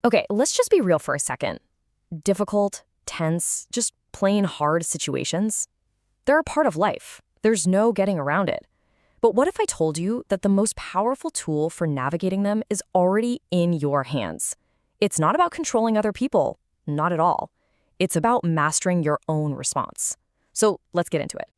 Okay, let's just be real for a second. Difficult, tense, just plain hard situations, they're a part of life. There's no getting around it. But what if I told you that the most powerful tool for navigating them is already in your hands? It's not about controlling other people, not at all. It's about mastering your own response. So let's get into it.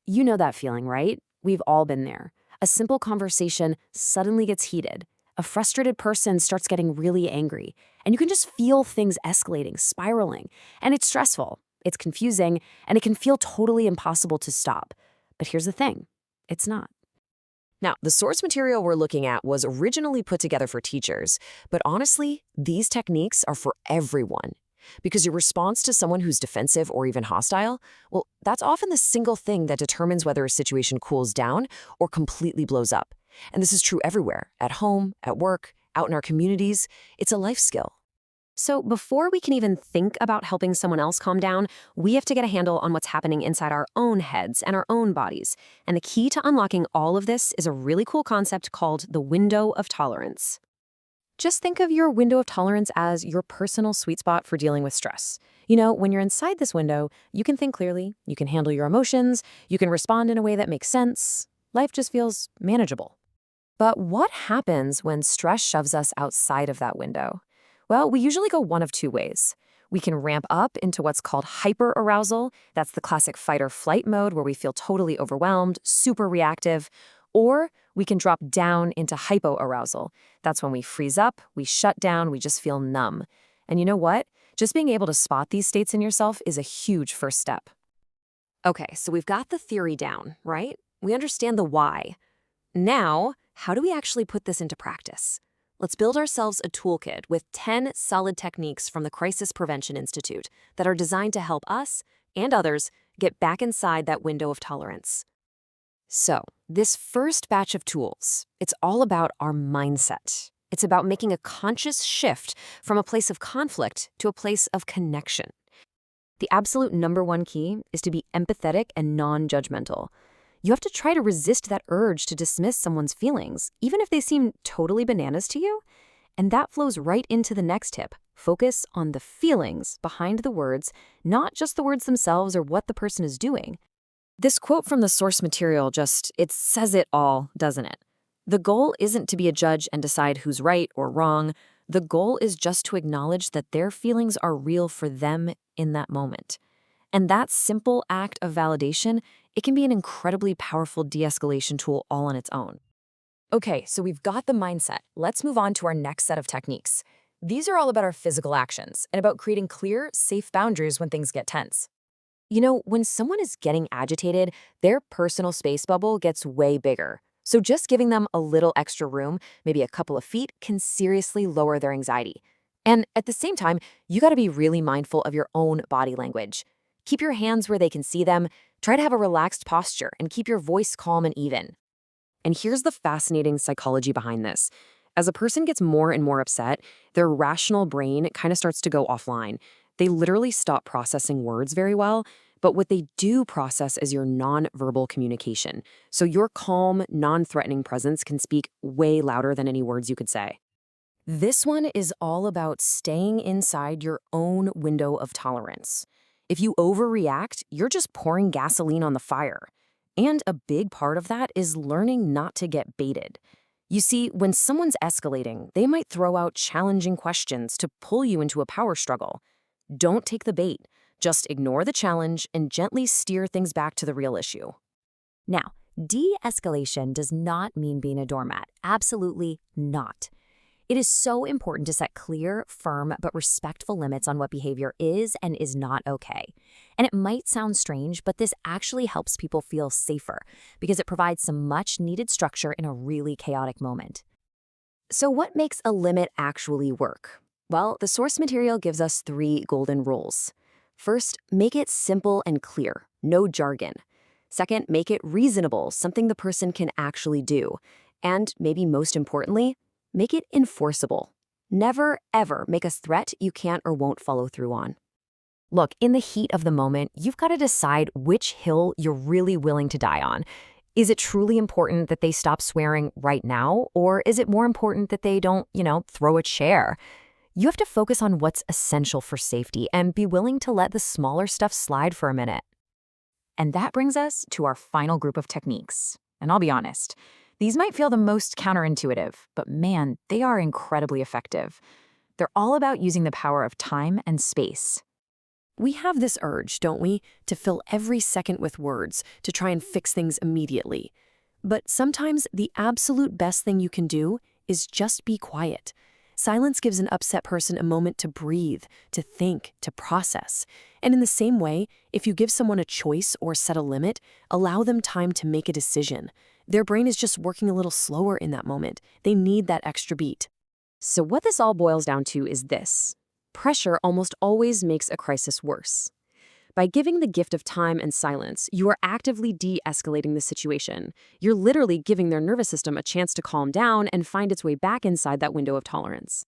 You know that feeling, right? We've all been there. A simple conversation suddenly gets heated. A frustrated person starts getting really angry, and you can just feel things escalating, spiraling. And it's stressful, it's confusing, and it can feel totally impossible to stop. But here's the thing, it's not. Now, the source material we're looking at was originally put together for teachers, but honestly, these techniques are for everyone. Because your response to someone who's defensive or even hostile, well, that's often the single thing that determines whether a situation cools down or completely blows up. And this is true everywhere, at home, at work, out in our communities. It's a life skill. So before we can even think about helping someone else calm down, we have to get a handle on what's happening inside our own heads and our own bodies. And the key to unlocking all of this is a really cool concept called the window of tolerance. Just think of your window of tolerance as your personal sweet spot for dealing with stress. You know, when you're inside this window, you can think clearly, you can handle your emotions, you can respond in a way that makes sense. Life just feels manageable. But what happens when stress shoves us outside of that window? Well, we usually go one of two ways. We can ramp up into what's called hyper-arousal. That's the classic fight-or-flight mode where we feel totally overwhelmed, super reactive. Or we can drop down into hypo-arousal. That's when we freeze up, we shut down, we just feel numb. And you know what? Just being able to spot these states in yourself is a huge first step. Okay, so we've got the theory down, right? We understand the why. Now, how do we actually put this into practice? Let's build ourselves a toolkit with 10 solid techniques from the Crisis Prevention Institute that are designed to help us and others get back inside that window of tolerance. So, this first batch of tools, it's all about our mindset. It's about making a conscious shift from a place of conflict to a place of connection. The absolute number one key is to be empathetic and non-judgmental. You have to try to resist that urge to dismiss someone's feelings, even if they seem totally bananas to you. And that flows right into the next tip. Focus on the feelings behind the words, not just the words themselves or what the person is doing. This quote from the source material it says it all, doesn't it? The goal isn't to be a judge and decide who's right or wrong. The goal is just to acknowledge that their feelings are real for them in that moment. And that simple act of validation, it can be an incredibly powerful de-escalation tool all on its own. Okay, so we've got the mindset. Let's move on to our next set of techniques. These are all about our physical actions and about creating clear, safe boundaries when things get tense. You know, when someone is getting agitated, their personal space bubble gets way bigger. So just giving them a little extra room, maybe a couple of feet, can seriously lower their anxiety. And at the same time, you gotta be really mindful of your own body language. Keep your hands where they can see them, try to have a relaxed posture, and keep your voice calm and even. And here's the fascinating psychology behind this. As a person gets more and more upset, their rational brain kind of starts to go offline. They literally stop processing words very well, but what they do process is your nonverbal communication. So your calm, non-threatening presence can speak way louder than any words you could say. This one is all about staying inside your own window of tolerance. If you overreact, you're just pouring gasoline on the fire. And a big part of that is learning not to get baited. You see, when someone's escalating, they might throw out challenging questions to pull you into a power struggle. Don't take the bait. Just ignore the challenge and gently steer things back to the real issue. Now, de-escalation does not mean being a doormat. Absolutely not. It is so important to set clear, firm, but respectful limits on what behavior is and is not okay. And it might sound strange, but this actually helps people feel safer because it provides some much-needed structure in a really chaotic moment. So what makes a limit actually work? Well, the source material gives us 3 golden rules. First, make it simple and clear, no jargon. Second, make it reasonable, something the person can actually do. And maybe most importantly, make it enforceable. Never, ever make a threat you can't or won't follow through on. Look, in the heat of the moment, you've got to decide which hill you're really willing to die on. Is it truly important that they stop swearing right now? Or is it more important that they don't, throw a chair? You have to focus on what's essential for safety and be willing to let the smaller stuff slide for a minute. And that brings us to our final group of techniques. And I'll be honest, these might feel the most counterintuitive, but man, they are incredibly effective. They're all about using the power of time and space. We have this urge, don't we, to fill every second with words, to try and fix things immediately. But sometimes the absolute best thing you can do is just be quiet. Silence gives an upset person a moment to breathe, to think, to process. And in the same way, if you give someone a choice or set a limit, allow them time to make a decision. Their brain is just working a little slower in that moment. They need that extra beat. So what this all boils down to is this. Pressure almost always makes a crisis worse. By giving the gift of time and silence, you are actively de-escalating the situation. You're literally giving their nervous system a chance to calm down and find its way back inside that window of tolerance.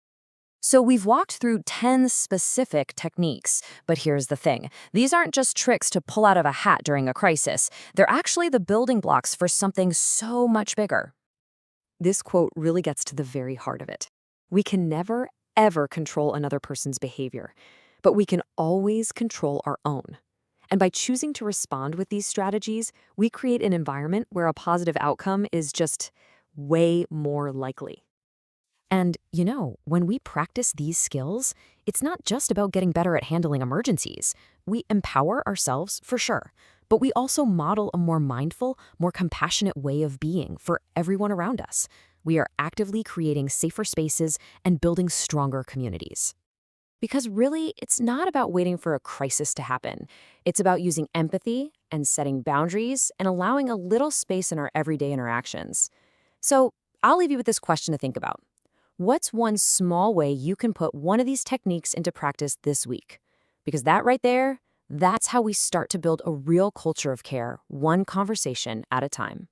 So we've walked through 10 specific techniques, but here's the thing. These aren't just tricks to pull out of a hat during a crisis. They're actually the building blocks for something so much bigger. This quote really gets to the very heart of it. We can never, ever control another person's behavior, but we can always control our own. And by choosing to respond with these strategies, we create an environment where a positive outcome is just way more likely. And, when we practice these skills, it's not just about getting better at handling emergencies. We empower ourselves, for sure, but we also model a more mindful, more compassionate way of being for everyone around us. We are actively creating safer spaces and building stronger communities. Because really, it's not about waiting for a crisis to happen. It's about using empathy and setting boundaries and allowing a little space in our everyday interactions. So I'll leave you with this question to think about. What's one small way you can put one of these techniques into practice this week? Because that right there, that's how we start to build a real culture of care, one conversation at a time.